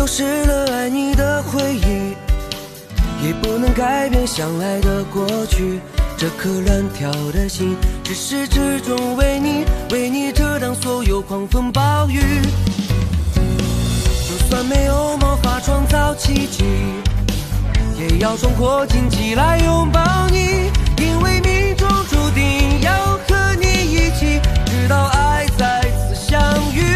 失了爱你的回忆，也不能改变相爱的过去。这颗乱跳的心，至始至终为你遮挡所有狂风暴雨。就算没有魔法创造奇迹，也要冲破荆棘来拥抱你，因为命中注定要和你一起，直到爱再次相遇。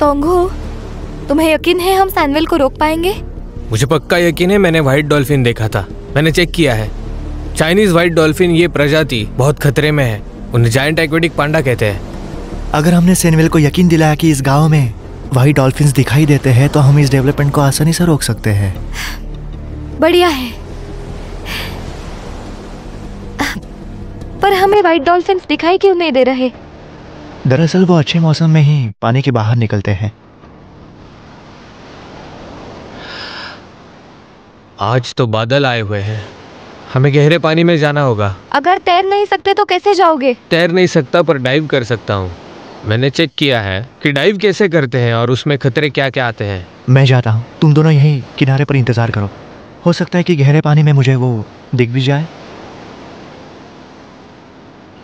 तोंगू, तुम्हें यकीन है हम सैनविल को रोक पाएंगे? मुझे पक्का यकीन है। मैंने व्हाइट डॉल्फिन देखा था, मैंने चेक किया है। चाइनीज व्हाइट डॉल्फिन ये प्रजाति बहुत खतरे में है। उन्हें जायंट एक्वेटिक पांडा कहते हैं। अगर हमने सैनविल को यकीन दिलाया कि इस गांव में व्हाइट डॉल्फिन्स दिखाई देते हैं तो हम इस डेवलपमेंट को आसानी से रोक सकते हैं। बढ़िया है, पर हमें व्हाइट डॉल्फिन्स दिखाई क्यों नहीं दे रहे? दरअसल वो अच्छे मौसम में ही पानी के बाहर निकलते हैं। आज तो बादल आए हुए हैं, हमें गहरे पानी में जाना होगा। अगर तैर नहीं सकते तो कैसे जाओगे? तैर नहीं सकता पर डाइव कर सकता हूँ। मैंने चेक किया है कि डाइव कैसे करते हैं और उसमें खतरे क्या क्या आते हैं। मैं जाता हूँ, तुम दोनों यहीं किनारे पर इंतजार करो। हो सकता है कि गहरे पानी में मुझे वो दिख भी जाए।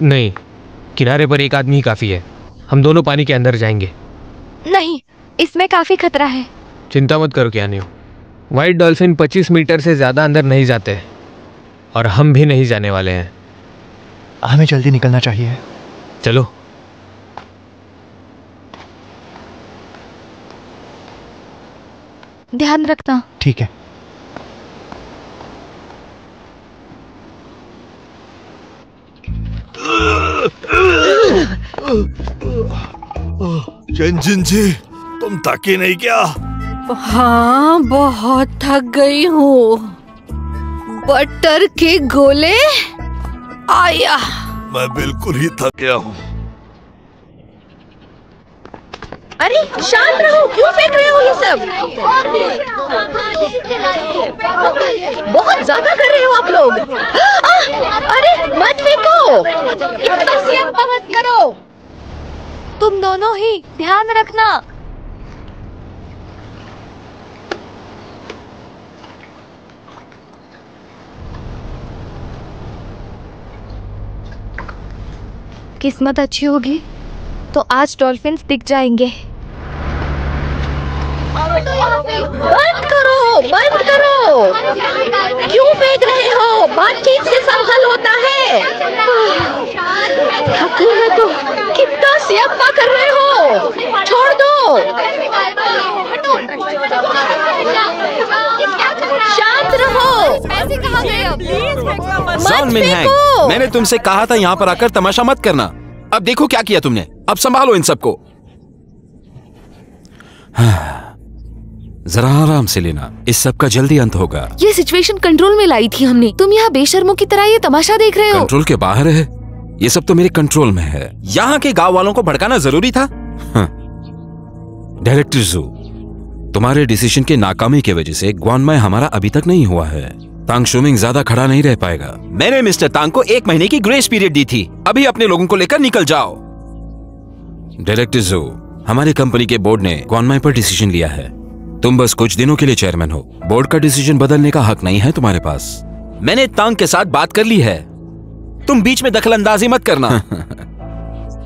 नहीं, किनारे पर एक आदमी ही काफी है। हम दोनों पानी के अंदर जाएंगे। नहीं, इसमें काफी खतरा है। चिंता मत करो क्या नहीं हो। व्हाइट डॉल्फिन 25 मीटर से ज्यादा अंदर नहीं जाते और हम भी नहीं जाने वाले हैं। हमें जल्दी निकलना चाहिए। चलो। ध्यान रखना। ठीक है। जिन जी, तुम थकी नहीं क्या? हाँ, बहुत थक गई हूँ। बटर के गोले आया। मैं बिल्कुल ही थक गया हूँ। अरे शांत रहो, क्यों फेंक रहे हो ये सब? बहुत ज्यादा कर रहे हो आप लोग। अरे मत फेंको, इतना सियापा मत करो। तुम दोनों ही ध्यान रखना। किस्मत अच्छी होगी तो आज डॉल्फिन्स दिख जाएंगे। बंद करो, बंद करो। क्यों फेंक रहे हो? बातचीत से सब हल होता है। थकी है तो कितना सियापा कर रहे हो? छोड़ दो। शांत रहो। ऐसे कहाँ गए अब? जॉन मिनहैंग, मैंने तुमसे कहा था यहाँ पर आकर तमाशा मत करना। अब देखो क्या किया तुमने। अब संभालो इन सबको। जरा आराम से लेना, इस सब का जल्दी अंत होगा। ये सिचुएशन कंट्रोल में लाई थी हमने। तुम यहाँ बेशर्मों की तरह ये तमाशा देख रहे हो। कंट्रोल के बाहर है, ये सब तो मेरे कंट्रोल में है। यहाँ के गांव वालों को भड़काना जरूरी था। डायरेक्टर जू, तुम्हारे डिसीजन के नाकामी की वजह से ग्वानमाय हमारा अभी तक नहीं हुआ है। तांग शुमिंग ज्यादा खड़ा नहीं रह पाएगा। मैंने मिस्टर तांग को 1 महीने की ग्रेस पीरियड दी थी। अभी अपने लोगों को लेकर निकल जाओ। डायरेक्टर जू, हमारी कंपनी के बोर्ड ने ग्वानमाय पर डिसीजन लिया है। तुम बस कुछ दिनों के लिए चेयरमैन हो। बोर्ड का डिसीजन बदलने का हक नहीं है तुम्हारे पास। मैंने तांग के साथ बात कर ली है। तुम बीच में दखल अंदाजी मत करना।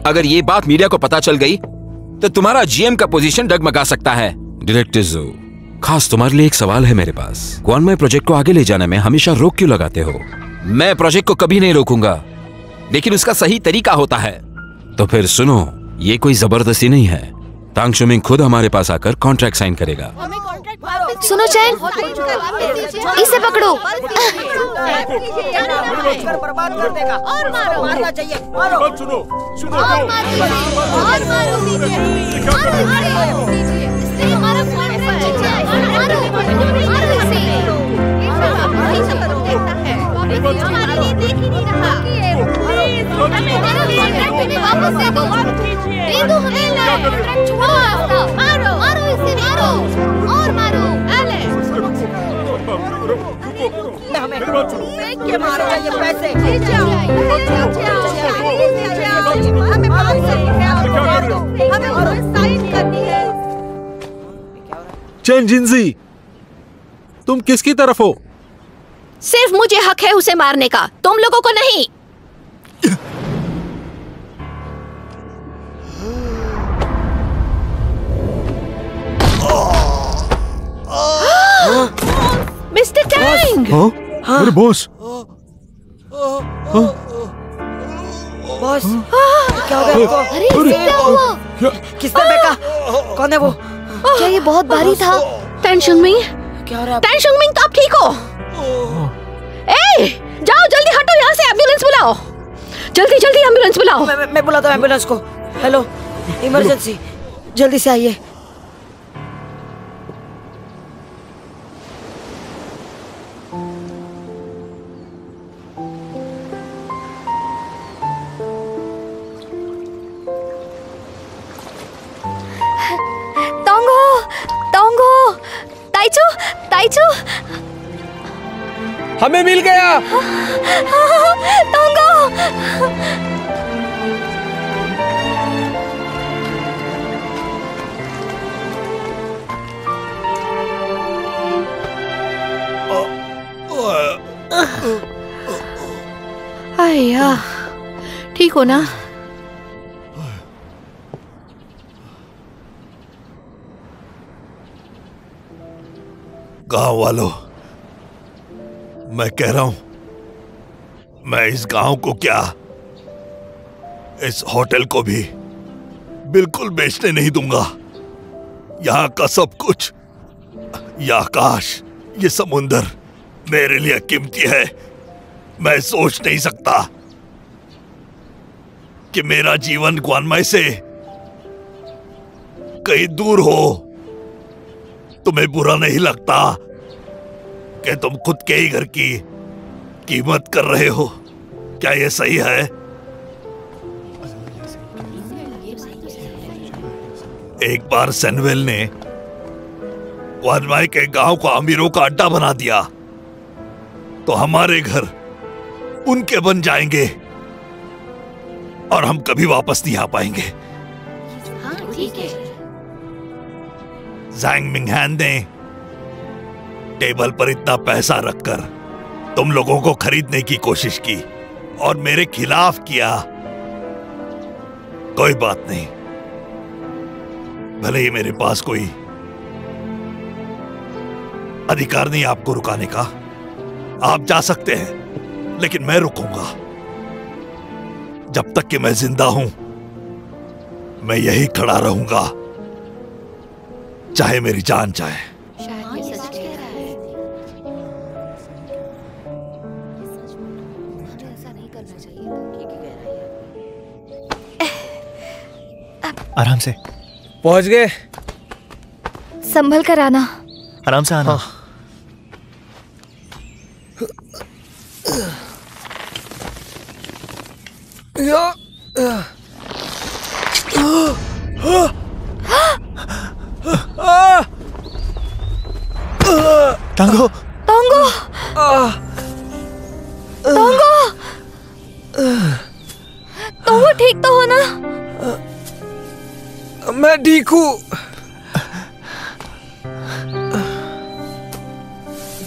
अगर ये बात मीडिया को पता चल गई तो तुम्हारा जीएम का पोजीशन डगमगा सकता है। डायरेक्टर जू, खास तुम्हारे लिए एक सवाल है मेरे पास। ग्वानमाय प्रोजेक्ट को आगे ले जाने में हमेशा रोक क्यों लगाते हो? मैं प्रोजेक्ट को कभी नहीं रोकूंगा। लेकिन उसका सही तरीका होता है। तो फिर सुनो, ये कोई जबरदस्ती नहीं है। तांग शुमिंग खुद हमारे पास आकर कॉन्ट्रैक्ट साइन करेगा। सुनो चैन, इसे पकड़ो। बर्बाद कर देगा। और मारो, मारना चाहिए। मारो। सुनो, सुनो। और मारो, और मारो, हमारा हमारे लिए देख ही नहीं रहा। वापस दे दो, दे दो हमें। मारो, मारो इसे, मारो और मारो। हमें फेंक के मारो ये पैसे। हमें साइन करनी है। चैन जिनजी, तुम किसकी तरफ हो? सिर्फ मुझे हक है उसे मारने का, तुम लोगों को नहीं। Mister Tang. अरे बॉस। बॉस, क्या हो गया? अरे क्या हुआ? किसने फेंका? कौन है वो? क्या ये बहुत भारी था? टैन शुंगमिंग, क्या हो रहा है? टैन शुंगमिंग, तो आप ठीक हो? ए, जाओ जल्दी हटो यहाँ से, एम्बुलेंस बुलाओ। जल्दी जल्दी एम्बुलेंस बुलाओ। मैं बुलाता हूँ एम्बुलेंस को। हेलो, इमरजेंसी, जल्दी से आइए। ताइचू, हमें मिल गया। टोंगो। आया, ठीक हो ना? गांव वालों, मैं कह रहा हूं, मैं इस गांव को क्या, इस होटल को भी बिल्कुल बेचने नहीं दूंगा। यहां का सब कुछ, यह आकाश, ये समुंदर मेरे लिए कीमती है। मैं सोच नहीं सकता कि मेरा जीवन ग्वानमाई से कहीं दूर हो। तुम्हें बुरा नहीं लगता कि तुम खुद के ही घर की कीमत कर रहे हो? क्या ये सही है? एक बार सैनवेल ने ग्वानमाई के गांव को अमीरों का अड्डा बना दिया, तो हमारे घर उनके बन जाएंगे और हम कभी वापस नहीं आ पाएंगे। हाँ, ठीक है। ज़ैंग मिंगहैन ने टेबल पर इतना पैसा रखकर तुम लोगों को खरीदने की कोशिश की और मेरे खिलाफ किया। कोई बात नहीं, भले ही मेरे पास कोई अधिकार नहीं आपको रुकाने का। आप जा सकते हैं, लेकिन मैं रुकूंगा। जब तक कि मैं जिंदा हूं, मैं यही खड़ा रहूंगा, चाहे मेरी जान जाए। आराम से। पहुंच गए? संभल कर आना। आराम से आना। हाँ। टांगो। टोंगो, टोंगो, टोंगो, ठीक तो हो ना? मैं ठीक हूँ।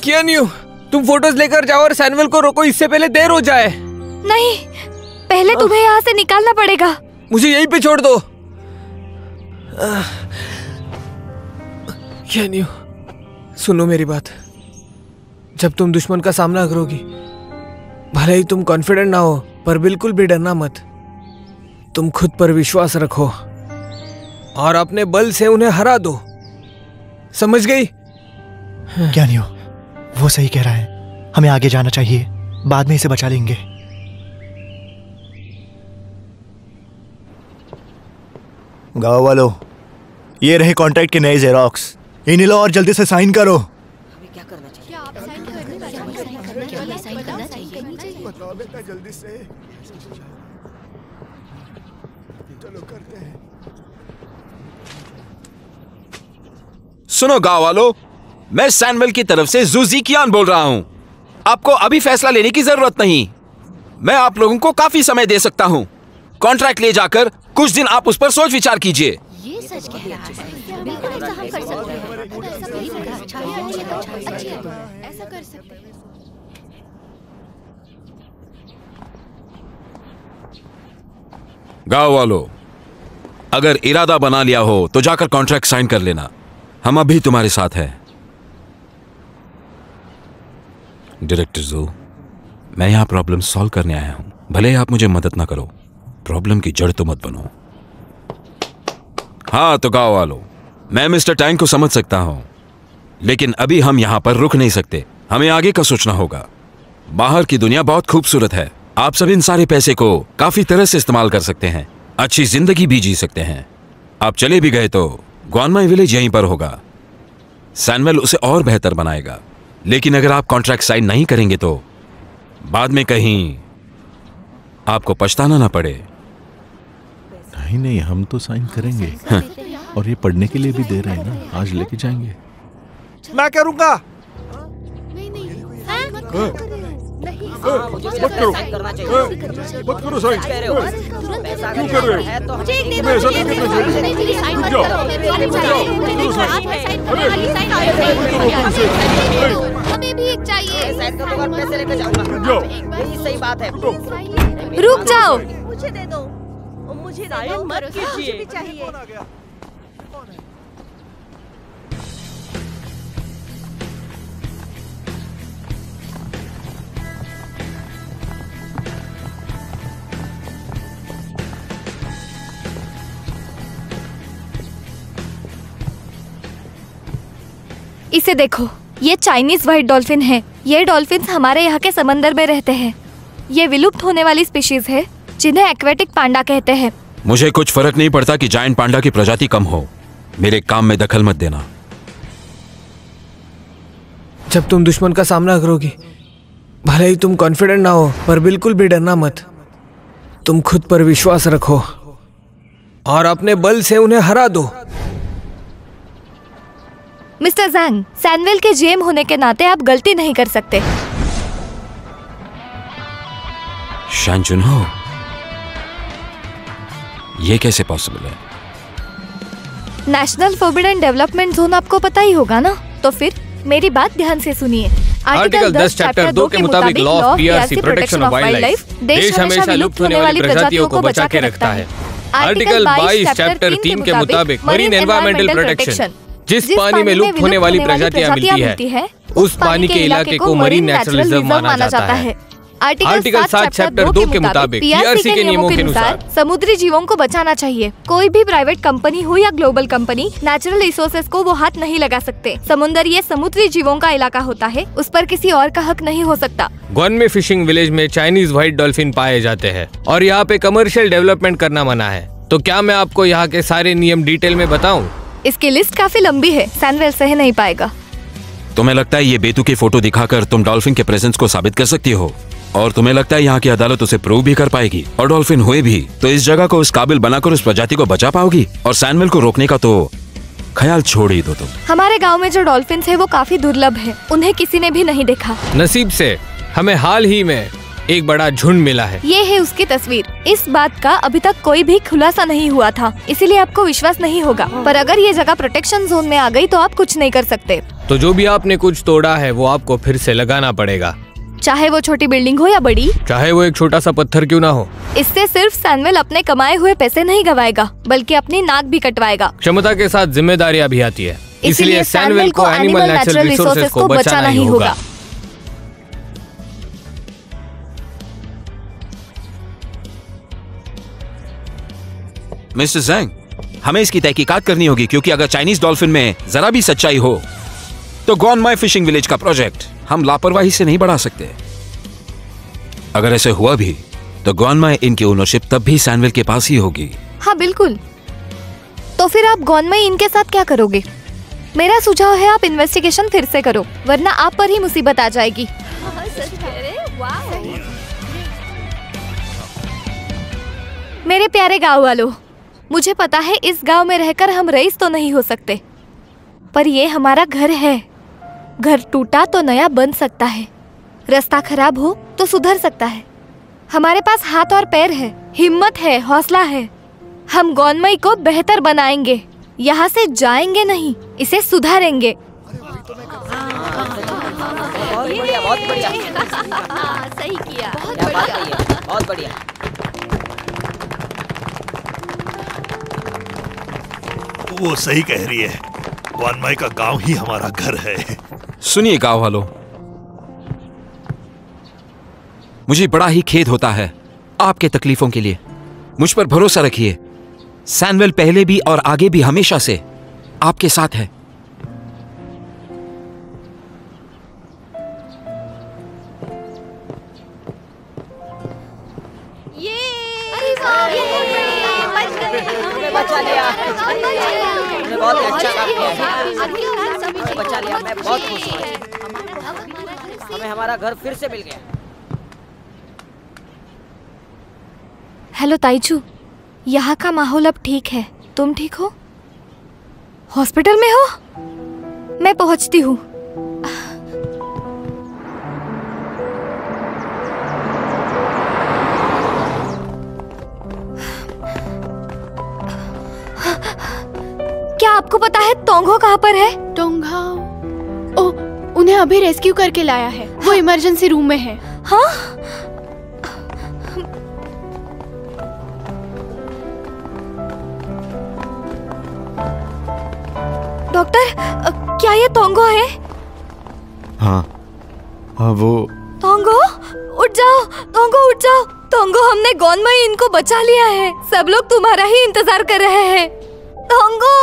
क्या न्यू? तुम फोटोज लेकर जाओ और सैमुअल को रोको, इससे पहले देर हो जाए। नहीं, पहले तुम्हें यहाँ से निकालना पड़ेगा। मुझे यहीं पे छोड़ दो। क्या न्यू? सुनो मेरी बात। जब तुम दुश्मन का सामना करोगी, भले ही तुम कॉन्फिडेंट ना हो, पर बिल्कुल भी डरना मत। तुम खुद पर विश्वास रखो और अपने बल से उन्हें हरा दो। समझ गई? क्या नहीं हो, वो सही कह रहा है। हमें आगे जाना चाहिए, बाद में इसे बचा लेंगे। गाँव वालों, ये रहे कॉन्ट्रैक्ट के नए जेरोक्स। इन्हें लो और जल्दी से साइन करो। क्या करना चाहिए? जल्दी से चलो करते हैं। सुनो गांव वालों, मैं सैनवेल की तरफ से ज़ुज़िकियान बोल रहा हूं। आपको अभी फैसला लेने की जरूरत नहीं। मैं आप लोगों को काफी समय दे सकता हूं। कॉन्ट्रैक्ट ले जाकर कुछ दिन आप उस पर सोच विचार कीजिए। ये सच कह रहा है। बिल्कुल ऐसा हम कर सकते हैं। ऐसा कर सकते हैं। गांव वालों, अगर इरादा बना लिया हो तो जाकर कॉन्ट्रैक्ट साइन कर लेना। हम अभी तुम्हारे साथ हैं। डायरेक्टर ज़ू, मैं यहां प्रॉब्लम सॉल्व करने आया हूं। भले ही आप मुझे मदद ना करो, प्रॉब्लम की जड़ तो मत बनो। हाँ तो गांव वालों, मैं मिस्टर टैंक को समझ सकता हूं, लेकिन अभी हम यहां पर रुक नहीं सकते। हमें आगे का सोचना होगा। बाहर की दुनिया बहुत खूबसूरत है। आप सब इन सारे पैसे को काफी तरह से इस्तेमाल कर सकते हैं, अच्छी जिंदगी भी जी सकते हैं। आप चले भी गए तो ग्वानमाई विलेज यहीं पर होगा। सैनवेल उसे और बेहतर बनाएगा। लेकिन अगर आप कॉन्ट्रैक्ट साइन नहीं करेंगे तो बाद में कहीं आपको पछताना ना पड़े। नहीं नहीं, हम तो साइन करेंगे। और ये पढ़ने के लिए भी दे रहे हैं ना, आज लेके जाएंगे। मैं करूंगा। मत करो साइन। क्यों कर रहे हो? तुम्हें ऐसा नहीं करना चाहिए। हमें भी एक चाहिए। साइन कर दो और पैसे लेकर जाऊंगा। यही सही बात है। रुक जाओ। मुझे दे दो। मुझे साइन मत कीजिए। चाहिए। इसे देखो, ये चाइनीज व्हाइट डॉल्फिन है। ये डॉल्फिन्स हमारे यहाँ के समंदर में रहते हैं। ये विलुप्त होने वाली स्पीशीज है जिन्हें एक्वेटिक पांडा कहते हैं। मुझे कुछ फर्क नहीं पड़ता कि जायंट पांडा की प्रजाति कम हो। मेरे काम में दखल मत देना। जब तुम दुश्मन का सामना करोगी, भले ही तुम कॉन्फिडेंट ना हो, पर बिल्कुल भी डरना मत। तुम खुद पर विश्वास रखो और अपने बल से उन्हें हरा दो। मिस्टर ज़ैंग, सैनवेल के जीएम होने के नाते आप गलती नहीं कर सकते। शानजुनहो, ये कैसे पॉसिबल है? नेशनल फॉरबिडन डेवलपमेंट जोन आपको पता ही होगा ना? तो फिर मेरी बात ध्यान से सुनिए। आर्टिकल 10 चैप्टर 2 के मुताबिक law of PRC protection of wild life देश हमेशा लुप्त होने वाली प्रजातियों को बचा के रखता है। आर्टिकल 22 चैप्टर 3 के मुताबिक मरीन एनवायरमेंटल प्रोटेक्शन, जिस पानी में लुप्त होने वाली प्रजातियां मिलती है उस पानी के इलाके को मरीन नेचुरल रिजर्व माना जाता है। आर्टिकल 7 चैप्टर 2 के मुताबिक पीआरसी के नियमों के अनुसार समुद्री जीवों को बचाना चाहिए। कोई भी प्राइवेट कंपनी हो या ग्लोबल कंपनी नेचुरल रिसोर्सेज को वो हाथ नहीं लगा सकते। समुद्र ये समुद्री जीवों का इलाका होता है, उस पर किसी और का हक नहीं हो सकता। ग्वानमे फिशिंग विलेज में चाइनीज व्हाइट डॉल्फिन पाए जाते हैं और यहाँ पे कमर्शियल डेवलपमेंट करना मना है। तो क्या मैं आपको यहाँ के सारे नियम डिटेल में बताऊँ? इसकी लिस्ट काफी लंबी है, सैनवेल सह नहीं पाएगा। तुम्हें लगता है ये बेतुकी फोटो दिखाकर तुम डॉल्फिन के प्रेजेंस को साबित कर सकती हो? और तुम्हें लगता है यहाँ की अदालत उसे प्रूव भी कर पाएगी? और डॉल्फिन हुए भी तो इस जगह को इस काबिल बनाकर उस प्रजाति को बचा पाओगी? और सैनवेल को रोकने का तो ख्याल छोड़ ही दो तुम। हमारे गांव में जो डॉल्फिन्स है वो काफी दुर्लभ है, उन्हें किसी ने भी नहीं देखा। नसीब से हमें हाल ही में एक बड़ा झुंड मिला है। ये है उसकी तस्वीर। इस बात का अभी तक कोई भी खुलासा नहीं हुआ था, इसीलिए आपको विश्वास नहीं होगा। पर अगर ये जगह प्रोटेक्शन जोन में आ गई तो आप कुछ नहीं कर सकते। तो जो भी आपने कुछ तोड़ा है वो आपको फिर से लगाना पड़ेगा, चाहे वो छोटी बिल्डिंग हो या बड़ी, चाहे वो एक छोटा सा पत्थर क्यों ना हो। इससे सिर्फ सैनवेल अपने कमाए हुए पैसे नहीं गवाएगा, बल्कि अपनी नाक भी कटवाएगा। क्षमता के साथ जिम्मेदारियां भी आती है, इसलिए सैनवेल को एनिमल नेचुरल रिसोर्सेज को बचाना ही होगा। मिस्टर ज़ैंग, हमें इसकी तहकीकात करनी होगी, क्योंकि अगर चाइनीज डॉल्फिन में जरा भी सच्चाई हो तो ग्वानमाई फिशिंग विलेज का प्रोजेक्ट हम लापरवाही से नहीं बढ़ा सकते। अगर ऐसे हुआ भी तो ग्वानमाई इनकी ओनरशिप तब भी सैनवेल के पास ही होगी। हाँ बिल्कुल। तो फिर आप ग्वानमाई इनके साथ क्या करोगे? मेरा सुझाव है आप इन्वेस्टिगेशन फिर से करो, वरना आप पर ही मुसीबत आ जाएगी। मेरे प्यारे गांव वालों, मुझे पता है इस गांव में रहकर हम रईस तो नहीं हो सकते, पर ये हमारा घर है। घर टूटा तो नया बन सकता है, रास्ता खराब हो तो सुधर सकता है। हमारे पास हाथ और पैर है, हिम्मत है, हौसला है। हम ग्वानमाई को बेहतर बनाएंगे। यहाँ से जाएंगे नहीं, इसे सुधारेंगे। बहुत बढ़िया। सही किया, बहुत बढ़िया। वो सही कह रही है, ग्वानमाई का गांव ही हमारा घर है। सुनिए गांव वालों, मुझे बड़ा ही खेद होता है आपके तकलीफों के लिए। मुझ पर भरोसा रखिए, सैनवेल पहले भी और आगे भी हमेशा से आपके साथ है। बचा लिया, बहुत अच्छा काम किया, बचा लिया। मैं बहुत खुश हूँ, हमें हमारा घर फिर से मिल गया। हेलो ताइचू, यहाँ का माहौल अब ठीक है। तुम ठीक हो? हॉस्पिटल में हो? मैं पहुँचती हूँ। क्या आपको पता है तोंगो कहाँ पर है? टोंगा? ओह, उन्हें अभी रेस्क्यू करके लाया है। वो इमरजेंसी रूम में है। हाँ? डॉक्टर, क्या ये तोंगो है? हाँ, वो तोंगो, उठ जाओ। तोंगो उठ जाओ। तोंगो, हमने ग्वानमाई इनको बचा लिया है। सब लोग तुम्हारा ही इंतजार कर रहे हैं। तोंगो,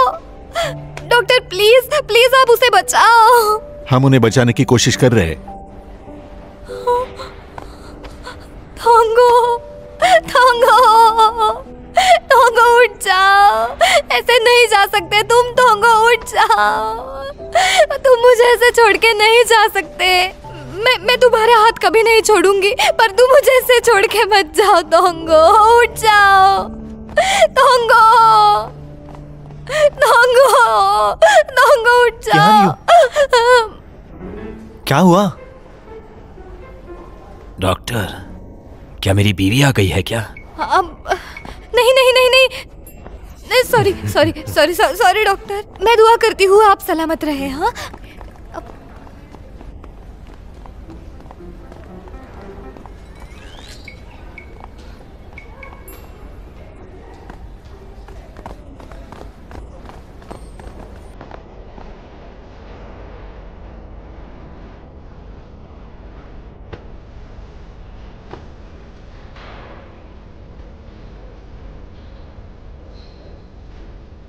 डॉक्टर प्लीज प्लीज आप उसे बचाओ। हम उन्हें बचाने की कोशिश कर रहे हैं। तोंगो, तोंगो, तोंगो उठ जाओ। ऐसे नहीं जा सकते तुम। तोंगो उठ जाओ। तुम मुझे ऐसे छोड़ के नहीं जा सकते। मैं तुम्हारे हाथ कभी नहीं छोड़ूंगी, पर तुम मुझे ऐसे छोड़ के मत जाओ। तोंगो उठ जाओ। तोंगो, तोंगो, तोंगो उठ जाओ। क्या हुआ? डॉक्टर, क्या मेरी बीवी आ गई है क्या? नहीं नहीं नहीं नहीं, sorry sorry sorry sorry doctor. मैं दुआ करती हूँ आप सलामत रहे। हाँ,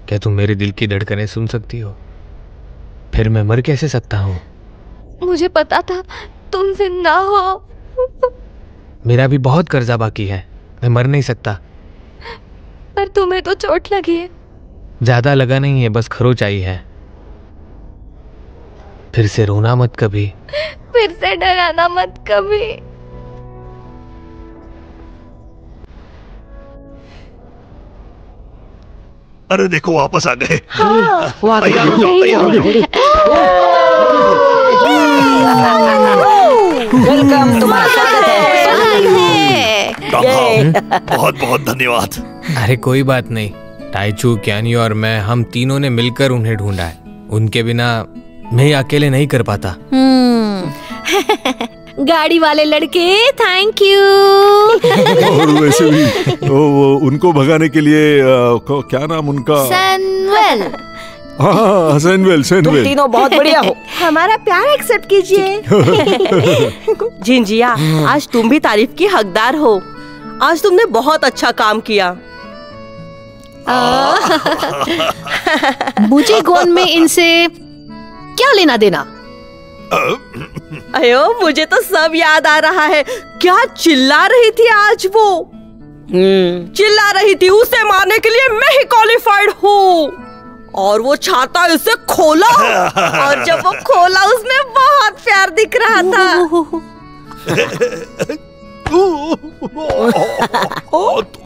क्या तुम मेरे दिल की धड़कनें सुन सकती हो? फिर मैं मर कैसे सकता हूँ? मुझे पता था तुम जिंदा हो। मेरा भी बहुत कर्जा बाकी है, मैं मर नहीं सकता। पर तुम्हें तो चोट लगी है। ज्यादा लगा नहीं है, बस खरोच आई है। फिर से रोना मत कभी, फिर से डराना मत कभी। अरे देखो वापस आ गए। हाँ, वेलकम, तुम्हारा स्वागत है। बहुत बहुत धन्यवाद। अरे कोई बात नहीं। ताइचू, क्यानी और मैं, हम तीनों ने मिलकर उन्हें ढूंढा है। उनके बिना मैं अकेले नहीं कर पाता। गाड़ी वाले लड़के, थैंक यू। और वैसे भी वो उनको भगाने के लिए क्या नाम उनका? सैनवेल। हाँ, सैनवेल। तुम तीनों बहुत बढ़िया हो। हमारा प्यार एक्सेप्ट कीजिए। जिंजिया, आज तुम भी तारीफ की हकदार हो। आज तुमने बहुत अच्छा काम किया। मुझे गॉन में इनसे क्या लेना देना? अयो मुझे तो सब याद आ रहा है। क्या चिल्ला रही थी आज वो? चिल्ला रही थी उसे मारने के लिए मैं ही क्वालिफाइड हूँ। और वो छाता उसे खोला और जब वो खोला उसमें बहुत प्यार दिख रहा था।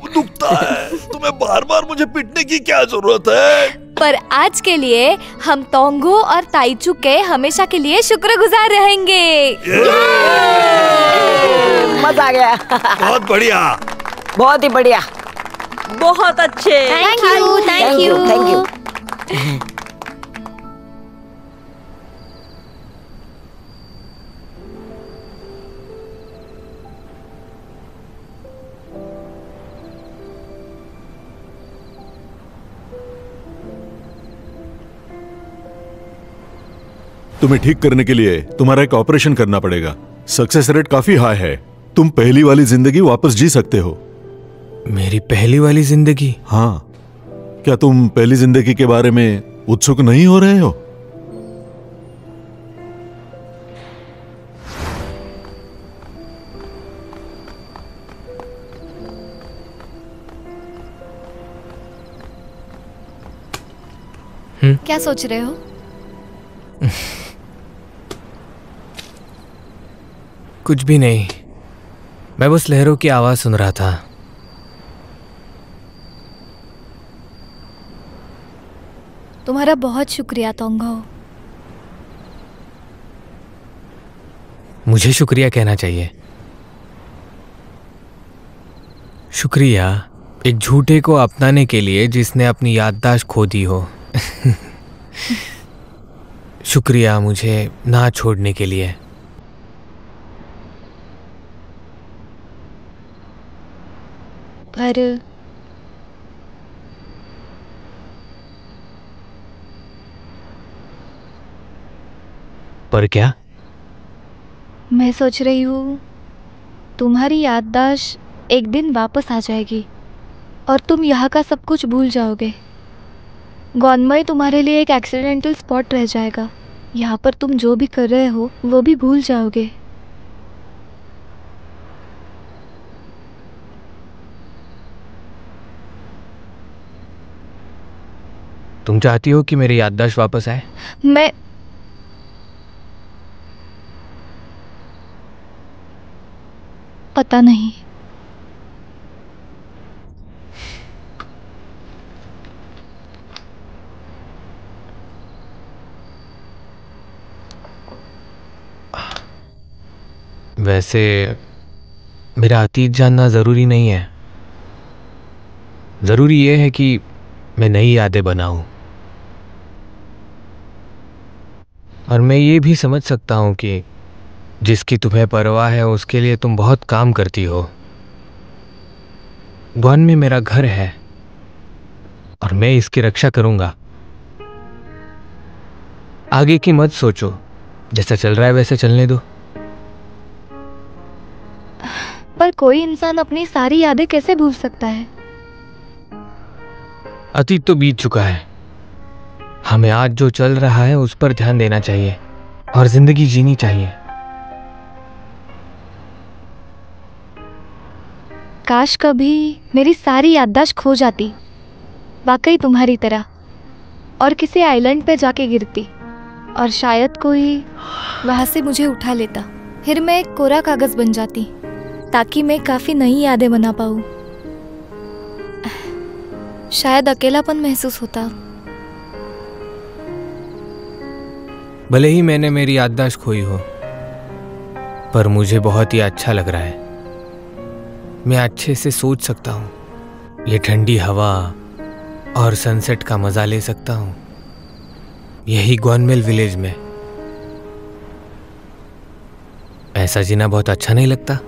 दुखता है। तुम्हें बार बार मुझे पीटने की क्या जरूरत है? पर आज के लिए हम तोंगो और ताइचू के हमेशा के लिए शुक्रगुजार रहेंगे। मजा आ गया। बहुत बढ़िया, बहुत ही बढ़िया, बहुत अच्छे। Thank you, thank you, thank you. तुम्हें ठीक करने के लिए तुम्हारा एक ऑपरेशन करना पड़ेगा। सक्सेस रेट काफी हाई है। तुम पहली वाली जिंदगी वापस जी सकते हो। मेरी पहली वाली जिंदगी? हाँ, क्या तुम पहली जिंदगी के बारे में उत्सुक नहीं हो रहे हो? क्या सोच रहे हो? कुछ भी नहीं, मैं बस लहरों की आवाज सुन रहा था। तुम्हारा बहुत शुक्रिया तोंगो। मुझे शुक्रिया कहना चाहिए। शुक्रिया एक झूठे को अपनाने के लिए जिसने अपनी याददाश्त खो दी हो। शुक्रिया मुझे ना छोड़ने के लिए। पर क्या? मैं सोच रही हूँ तुम्हारी याददाश्त एक दिन वापस आ जाएगी और तुम यहाँ का सब कुछ भूल जाओगे। गॉनमई तुम्हारे लिए एक एक्सीडेंटल स्पॉट रह जाएगा। यहाँ पर तुम जो भी कर रहे हो वो भी भूल जाओगे। तुम चाहती हो कि मेरी याददाश्त वापस आए? मैं पता नहीं। वैसे मेरा अतीत जानना ज़रूरी नहीं है। ज़रूरी ये है कि मैं नई यादें बनाऊं। और मैं ये भी समझ सकता हूं कि जिसकी तुम्हें परवाह है उसके लिए तुम बहुत काम करती हो। ग्वान में मेरा घर है और मैं इसकी रक्षा करूंगा। आगे की मत सोचो, जैसा चल रहा है वैसे चलने दो। पर कोई इंसान अपनी सारी यादें कैसे भूल सकता है? अतीत तो बीत चुका है। हमें आज जो चल रहा है उस पर ध्यान देना चाहिए और जिंदगी जीनी चाहिए। काश कभी मेरी सारी याददाश्त खो जाती, वाकई तुम्हारी तरह, और किसी आइलैंड पे जाके गिरती और शायद कोई वहां से मुझे उठा लेता। फिर मैं एक कोरा कागज बन जाती ताकि मैं काफी नई यादें बना पाऊं। शायद अकेलापन महसूस होता। भले ही मैंने मेरी याददाश्त खोई हो, पर मुझे बहुत ही अच्छा लग रहा है। मैं अच्छे से सोच सकता हूँ। ये ठंडी हवा और सनसेट का मजा ले सकता हूँ, यही ग्वानमेल विलेज में। ऐसा जीना बहुत अच्छा नहीं लगता?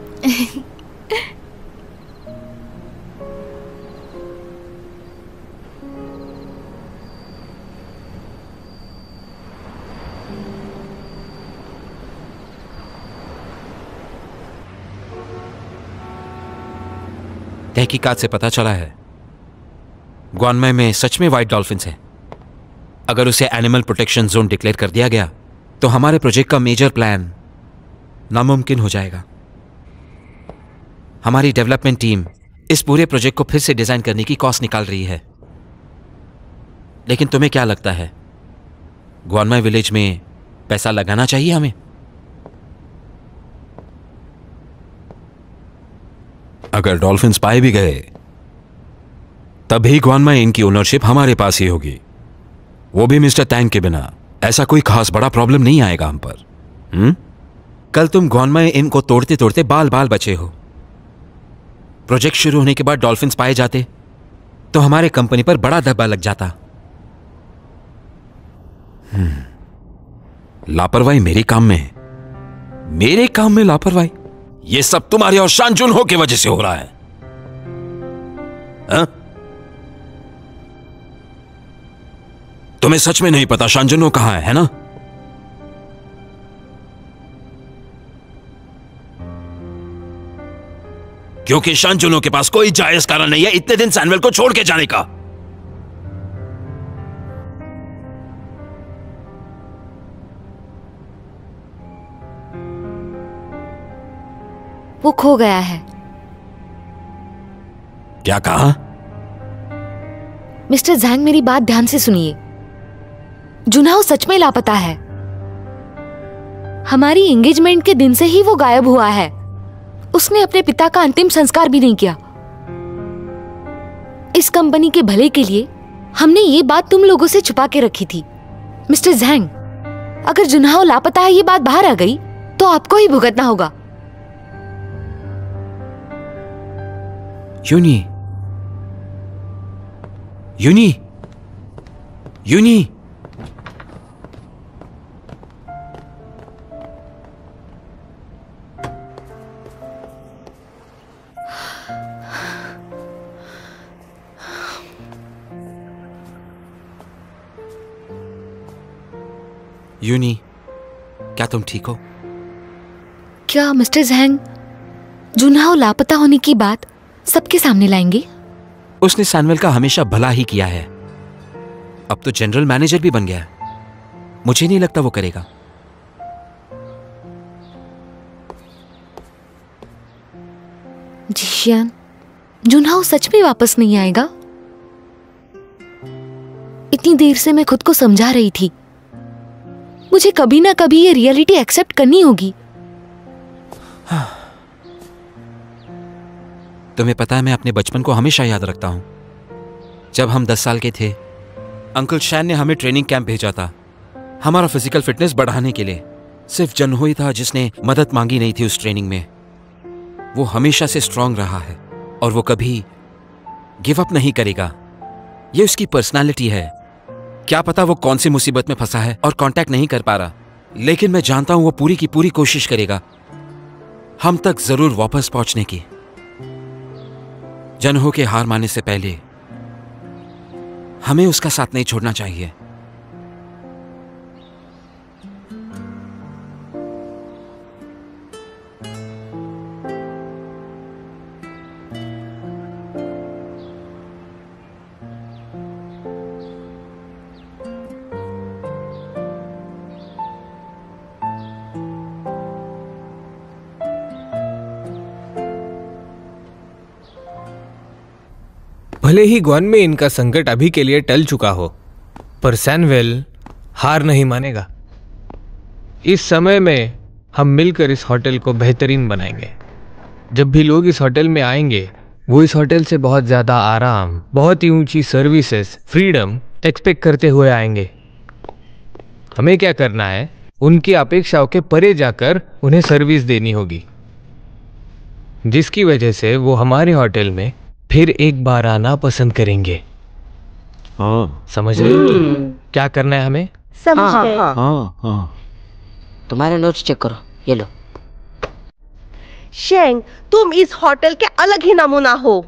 तहकीकात से पता चला है ग्वानमाई में सच में व्हाइट डॉल्फिन्स हैं। अगर उसे एनिमल प्रोटेक्शन जोन डिक्लेयर कर दिया गया तो हमारे प्रोजेक्ट का मेजर प्लान नामुमकिन हो जाएगा। हमारी डेवलपमेंट टीम इस पूरे प्रोजेक्ट को फिर से डिजाइन करने की कॉस्ट निकाल रही है। लेकिन तुम्हें क्या लगता है, ग्वानमाई विलेज में पैसा लगाना चाहिए हमें? अगर डॉल्फिन्स पाए भी गए तभी ग्वानमाई इनकी ओनरशिप हमारे पास ही होगी, वो भी मिस्टर टैंग के बिना। ऐसा कोई खास बड़ा प्रॉब्लम नहीं आएगा हम पर। कल तुम ग्वानमाई इनको तोड़ते तोड़ते बाल बाल बचे हो। प्रोजेक्ट शुरू होने के बाद डॉल्फिन्स पाए जाते तो हमारे कंपनी पर बड़ा धब्बा लग जाता। लापरवाही मेरे काम में है, मेरे काम में लापरवाही। ये सब तुम्हारे और शानजुन हो की वजह से हो रहा है। हा? तुम्हें सच में नहीं पता शानजुनो कहां है ना? क्योंकि शानजुनो के पास कोई जायज कारण नहीं है इतने दिन सैमुअल को छोड़ के जाने का। वो खो गया है। क्या कहा? मिस्टर ज़ैंग, मेरी बात ध्यान से सुनिए। जुनहाओ सच में लापता है। हमारी एंगेजमेंट के दिन से ही वो गायब हुआ है। उसने अपने पिता का अंतिम संस्कार भी नहीं किया। इस कंपनी के भले के लिए हमने ये बात तुम लोगों से छुपा के रखी थी। मिस्टर ज़ैंग, अगर जुनहाओ लापता है ये बात बाहर आ गई तो आपको ही भुगतना होगा। यूनी, यूनी, यूनी, यूनी, क्या तुम ठीक हो? क्या मिस्टर ज़ैंग जुनहाओ लापता होने की बात सबके सामने लाएंगे? उसने सैमुअल का हमेशा भला ही किया है। अब तो जनरल मैनेजर भी बन गया है। मुझे नहीं लगता वो करेगा। जिशियान, जुनहाओ सच में वापस नहीं आएगा? इतनी देर से मैं खुद को समझा रही थी। मुझे कभी ना कभी ये रियलिटी एक्सेप्ट करनी होगी। तुम्हें पता है, मैं अपने बचपन को हमेशा याद रखता हूं। जब हम 10 साल के थे, अंकल शैन ने हमें ट्रेनिंग कैंप भेजा था हमारा फिजिकल फिटनेस बढ़ाने के लिए। सिर्फ जनहो ही था जिसने मदद मांगी नहीं थी उस ट्रेनिंग में। वो हमेशा से स्ट्रांग रहा है और वो कभी गिव अप नहीं करेगा। ये उसकी पर्सनालिटी है। क्या पता वो कौन सी मुसीबत में फंसा है और कांटेक्ट नहीं कर पा रहा, लेकिन मैं जानता हूं वो पूरी की पूरी कोशिश करेगा हम तक जरूर वापस पहुंचने की। जनहो के हार मानने से पहले हमें उसका साथ नहीं छोड़ना चाहिए। भले ही ग्वान में इनका संकट अभी के लिए टल चुका हो, पर सैमुअल हार नहीं मानेगा। इस समय में हम मिलकर इस होटल को बेहतरीन बनाएंगे। जब भी लोग इस होटल में आएंगे वो इस होटल से बहुत ज़्यादा आराम, बहुत ही ऊंची सर्विसेज, फ्रीडम एक्सपेक्ट करते हुए आएंगे। हमें क्या करना है, उनकी अपेक्षाओं के परे जाकर उन्हें सर्विस देनी होगी, जिसकी वजह से वो हमारे होटल में फिर एक बार आना पसंद करेंगे। हाँ, समझ रहे हो क्या करना है हमें? समझ गए। हाँ। तुम्हारे नोट्स चेक करो, ये लो। शेंग, तुम इस होटल के अलग ही नमूना हो।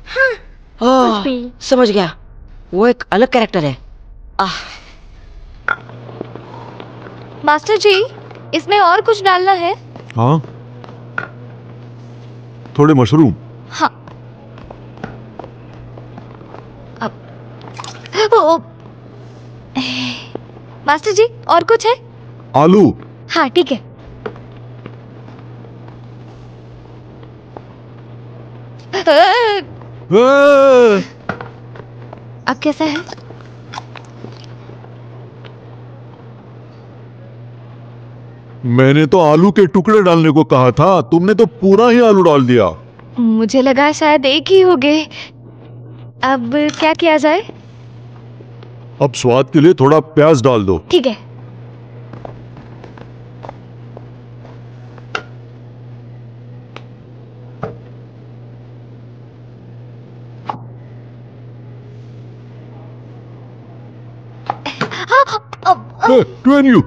हाँ, ओह, समझ गया, वो एक अलग कैरेक्टर है। मास्टर जी, इसमें और कुछ डालना है? हाँ, थोड़े मशरूम। हाँ। मास्टर जी और कुछ है? आलू। हाँ ठीक है। अब कैसा है? मैंने तो आलू के टुकड़े डालने को कहा था, तुमने तो पूरा ही आलू डाल दिया। मुझे लगा शायद एक ही हो गए। अब क्या किया जाए? अब स्वाद के लिए थोड़ा प्याज डाल दो। ठीक है। ट्वेन,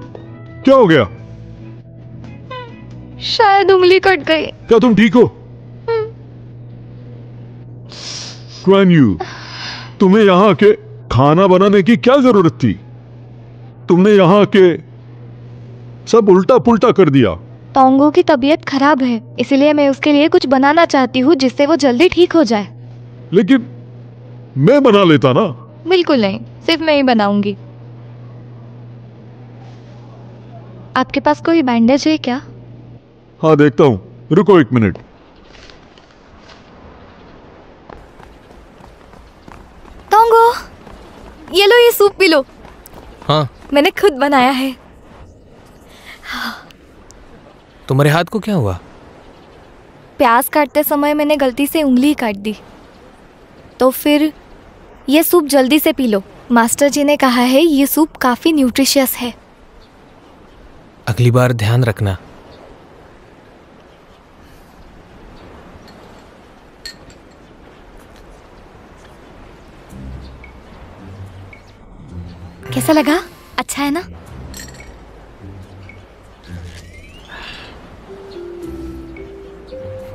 क्या हो गया? शायद उंगली कट गई। क्या तुम ठीक हो? ट्वेन, तुम्हें यहाँ आके खाना बनाने की क्या जरूरत थी? तुमने यहाँ आके सब उल्टा पुल्टा कर दिया। टोंगो की तबीयत खराब है, इसलिए मैं उसके लिए कुछ बनाना चाहती हूँ जिससे वो जल्दी ठीक हो जाए। लेकिन मैं बना लेता ना। बिल्कुल नहीं, सिर्फ मैं ही बनाऊंगी। आपके पास कोई बैंडेज है क्या? हाँ देखता हूँ, रुको 1 मिनट। टोंगो, ये लो, ये सूप पी लो। हाँ मैंने खुद बनाया है। तुम्हारे हाथ को क्या हुआ? प्याज काटते समय मैंने गलती से उंगली काट दी, तो फिर ये सूप जल्दी से पी लो। मास्टर जी ने कहा है ये सूप काफी न्यूट्रिशियस है। अगली बार ध्यान रखना। कैसा लगा? अच्छा है ना?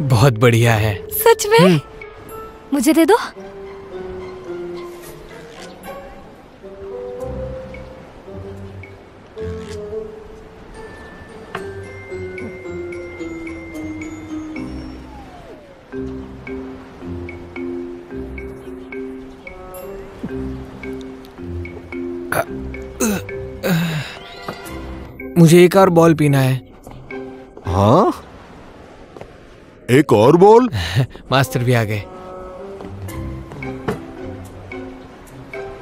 बहुत बढ़िया है। सच में? मुझे दे दो। मुझे एक और बॉल पीना है। हाँ, एक और बॉल? मास्टर भी आ गए।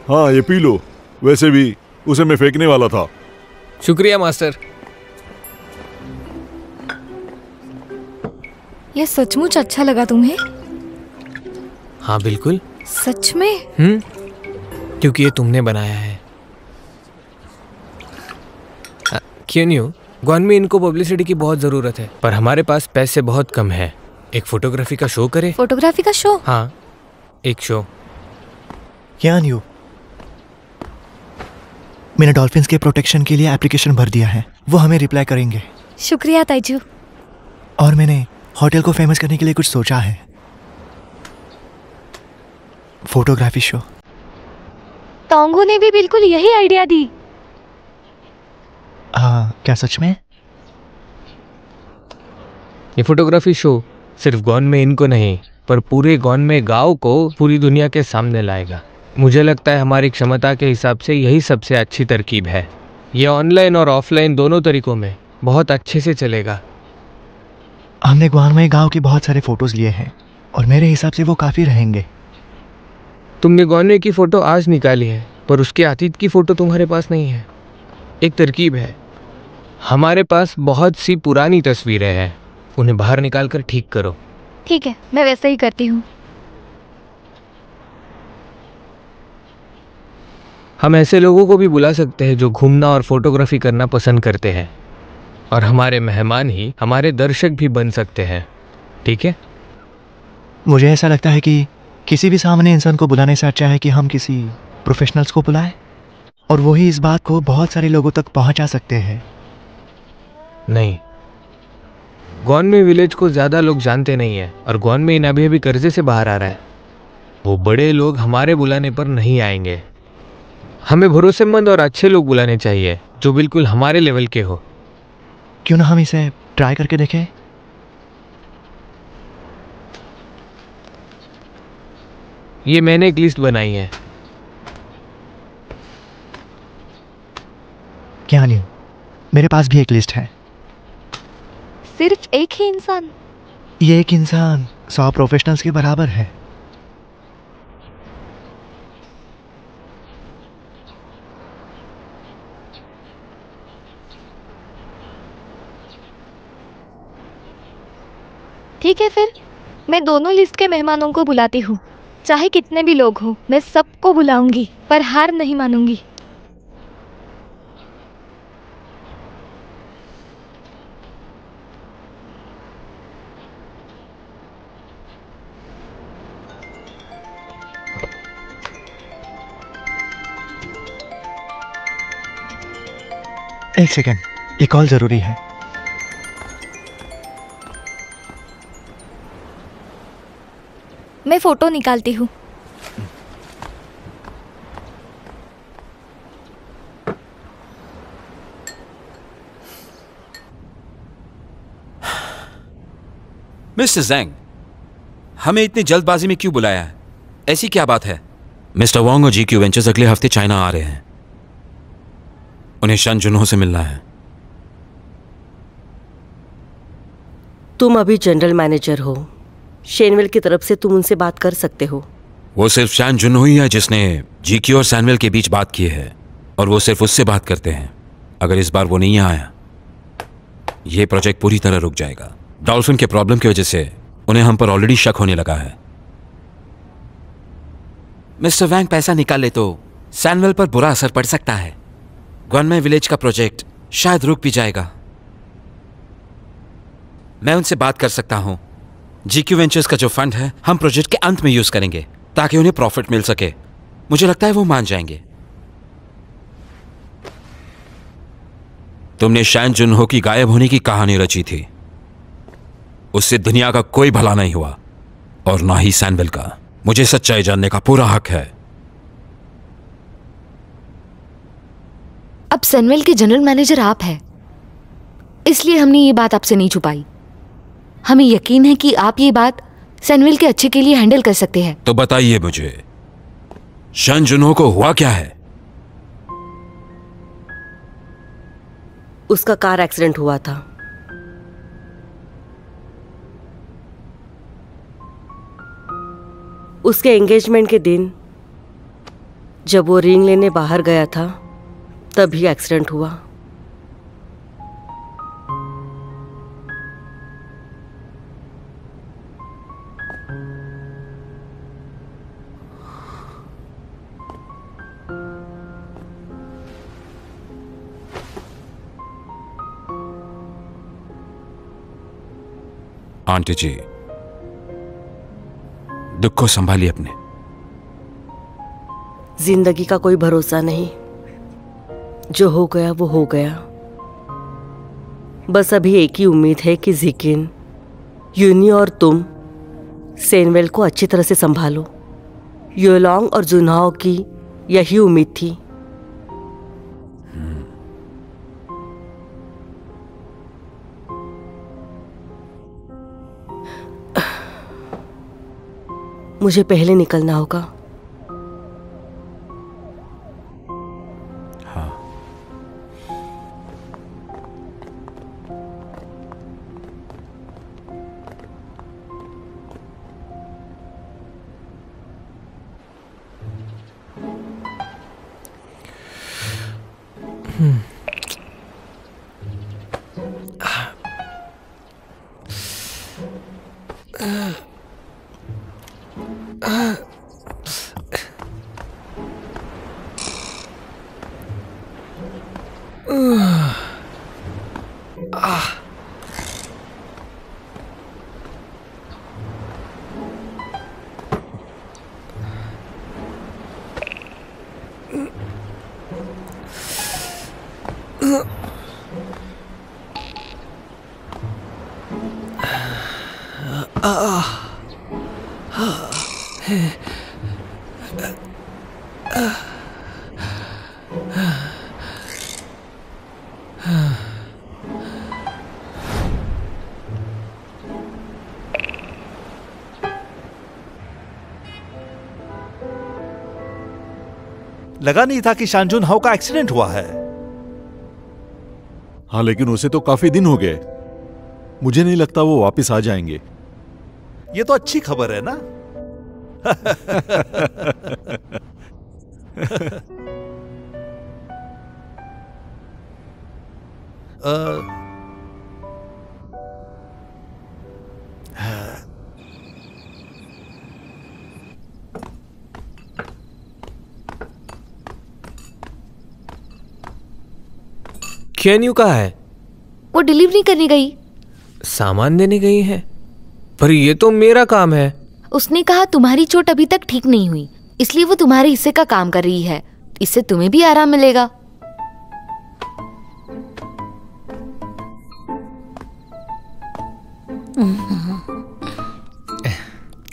हाँ ये पी लो, वैसे भी उसे मैं फेंकने वाला था। शुक्रिया मास्टर। ये सचमुच अच्छा लगा तुम्हें? हाँ बिल्कुल। सच में? क्योंकि ये तुमने बनाया है। क्यों नहीं हो? ग्वान में इनको पब्लिसिटी की बहुत जरूरत है, पर हमारे पास पैसे बहुत कम है। एक फोटोग्राफी का शो करे? फोटोग्राफी का शो? हाँ, एक शो। क्या न्यू? मैंने डॉल्फिन्स के प्रोटेक्शन के लिए एप्लीकेशन भर दिया है, वो हमें रिप्लाई करेंगे। शुक्रिया ताइजू। और मैंने होटल को फेमस करने के लिए कुछ सोचा है, फोटोग्राफी शो। टोंगो ने भी बिल्कुल यही आइडिया दी। हाँ, क्या सच में? ये फोटोग्राफी शो सिर्फ गॉन में इनको नहीं, पर पूरे गॉन में गांव को पूरी दुनिया के सामने लाएगा। मुझे लगता है हमारी क्षमता के हिसाब से यही सबसे अच्छी तरकीब है। ये ऑनलाइन और ऑफलाइन दोनों तरीकों में बहुत अच्छे से चलेगा। हमने ग्वान में गांव के बहुत सारे फोटोज लिए हैं और मेरे हिसाब से वो काफी रहेंगे। तुमने गॉन की फोटो आज निकाली है, पर उसके अतीत की फोटो तुम्हारे पास नहीं है। एक तरकीब है, हमारे पास बहुत सी पुरानी तस्वीरें हैं, उन्हें बाहर निकाल कर ठीक करो। ठीक है, मैं वैसे ही करती हूँ। हम ऐसे लोगों को भी बुला सकते हैं जो घूमना और फोटोग्राफी करना पसंद करते हैं, और हमारे मेहमान ही हमारे दर्शक भी बन सकते हैं। ठीक है? मुझे ऐसा लगता है कि किसी भी सामान्य इंसान को बुलाने से अच्छा है कि हम किसी प्रोफेशनल्स को बुलाएं, और वही इस बात को बहुत सारे लोगों तक पहुंचा सकते हैं। नहीं, गॉन में विलेज को ज्यादा लोग जानते नहीं है, और गॉन में इन अभी कर्जे से बाहर आ रहा है। वो बड़े लोग हमारे बुलाने पर नहीं आएंगे। हमें भरोसेमंद और अच्छे लोग बुलाने चाहिए जो बिल्कुल हमारे लेवल के हो। क्यों ना हम इसे ट्राई करके देखें? ये मैंने एक लिस्ट बनाई है। क्या नहीं, मेरे पास भी एक लिस्ट है। सिर्फ एक ही इंसान? ये एक इंसान 100 प्रोफेशनल्स के बराबर है। ठीक है फिर, मैं दोनों लिस्ट के मेहमानों को बुलाती हूँ। चाहे कितने भी लोग हो, मैं सबको बुलाऊंगी, पर हार नहीं मानूंगी। एक सेकेंड, ये कॉल जरूरी है। मैं फोटो निकालती हूँ। मिस्टर ज़ैंग, हमें इतनी जल्दबाजी में क्यों बुलाया है? ऐसी क्या बात है? मिस्टर वांग और जीक्यू वेंचर्स अगले हफ्ते चाइना आ रहे हैं। उन्हें शन जुनहो से मिलना है। तुम अभी जनरल मैनेजर हो, शेनवेल की तरफ से तुम उनसे बात कर सकते हो। वो सिर्फ शैन जुनहो ही है जिसने जीक्यू और सैनवेल के बीच बात की है, और वो सिर्फ उससे बात करते हैं। अगर इस बार वो नहीं आया, ये प्रोजेक्ट पूरी तरह रुक जाएगा। डॉल्फिन के प्रॉब्लम की वजह से उन्हें हम पर ऑलरेडी शक होने लगा है। मिस्टर वैंग पैसा निकाले तो सैनवेल पर बुरा असर पड़ सकता है। ग्वानमाई विलेज का प्रोजेक्ट शायद रुक भी जाएगा। मैं उनसे बात कर सकता हूं। जीक्यू वेंचर्स का जो फंड है हम प्रोजेक्ट के अंत में यूज करेंगे ताकि उन्हें प्रॉफिट मिल सके। मुझे लगता है वो मान जाएंगे। तुमने शैन जुनहो की गायब होने की कहानी रची थी। उससे दुनिया का कोई भला नहीं हुआ, और ना ही सैनवेल का। मुझे सच्चाई जानने का पूरा हक है। अब सैनवेल के जनरल मैनेजर आप हैं, इसलिए हमने ये बात आपसे नहीं छुपाई। हमें यकीन है कि आप ये बात सैनवेल के अच्छे के लिए हैंडल कर सकते हैं। तो बताइए मुझे, शैन जुनहो को हुआ क्या है? उसका कार एक्सीडेंट हुआ था। उसके एंगेजमेंट के दिन जब वो रिंग लेने बाहर गया था, तभी एक्सीडेंट हुआ। आंटी जी, दुख को संभालिए अपने। जिंदगी का कोई भरोसा नहीं। जो हो गया वो हो गया। बस अभी एक ही उम्मीद है कि जिकिन, यूनी और तुम सैनवेल को अच्छी तरह से संभालो। योलोंग और जुनहो की यही उम्मीद थी। मुझे पहले निकलना होगा। हाँ। लगा नहीं था कि शान जुनहो का एक्सीडेंट हुआ है। हाँ, लेकिन उसे तो काफी दिन हो गए। मुझे नहीं लगता वो वापस आ जाएंगे। ये तो अच्छी खबर है ना। क्यान्यू कहाँ है? वो डिलीवरी करने गई। सामान देने गई है? पर ये तो मेरा काम है। उसने कहा तुम्हारी चोट अभी तक ठीक नहीं हुई, इसलिए वो तुम्हारे हिस्से का काम कर रही है। इससे तुम्हें भी आराम मिलेगा।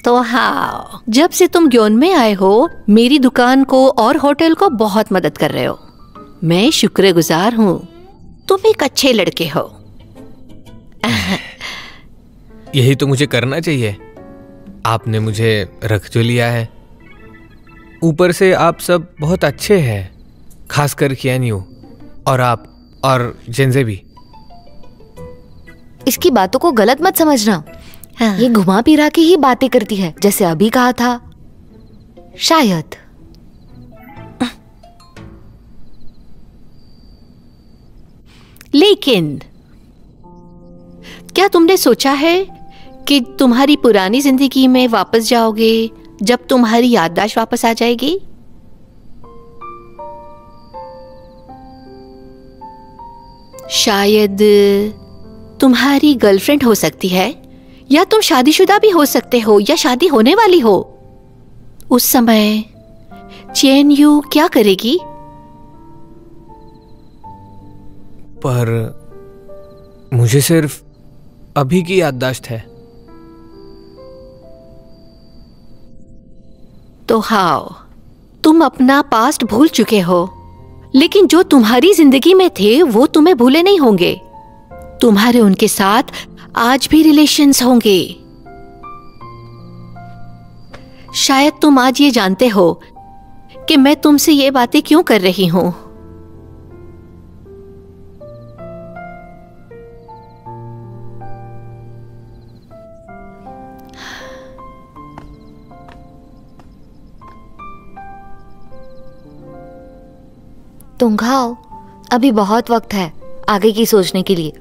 तो हाँ, जब से तुम ग्योन में आए हो, मेरी दुकान को और होटल को बहुत मदद कर रहे हो। मैं शुक्रगुजार हूँ। तुम एक अच्छे लड़के हो। यही तो मुझे करना चाहिए। आपने मुझे रख जो लिया है। ऊपर से आप सब बहुत अच्छे हैं, खासकर क्यान्यू और आप और जेंजे भी। इसकी बातों को गलत मत समझना। हाँ। ये घुमा फिरा के ही बातें करती है, जैसे अभी कहा था। शायद लेकिन क्या तुमने सोचा है कि तुम्हारी पुरानी जिंदगी में वापस जाओगे जब तुम्हारी याददाश्त वापस आ जाएगी? शायद तुम्हारी गर्लफ्रेंड हो सकती है, या तुम शादीशुदा भी हो सकते हो, या शादी होने वाली हो। उस समय चेन्यू क्या करेगी? पर मुझे सिर्फ अभी की याददाश्त है। तो हाँ, तुम अपना पास्ट भूल चुके हो, लेकिन जो तुम्हारी जिंदगी में थे वो तुम्हें भूले नहीं होंगे। तुम्हारे उनके साथ आज भी रिलेशंस होंगे। शायद तुम आज ये जानते हो कि मैं तुमसे ये बातें क्यों कर रही हूं। तुम खाओ, अभी बहुत वक्त है आगे की सोचने के लिए।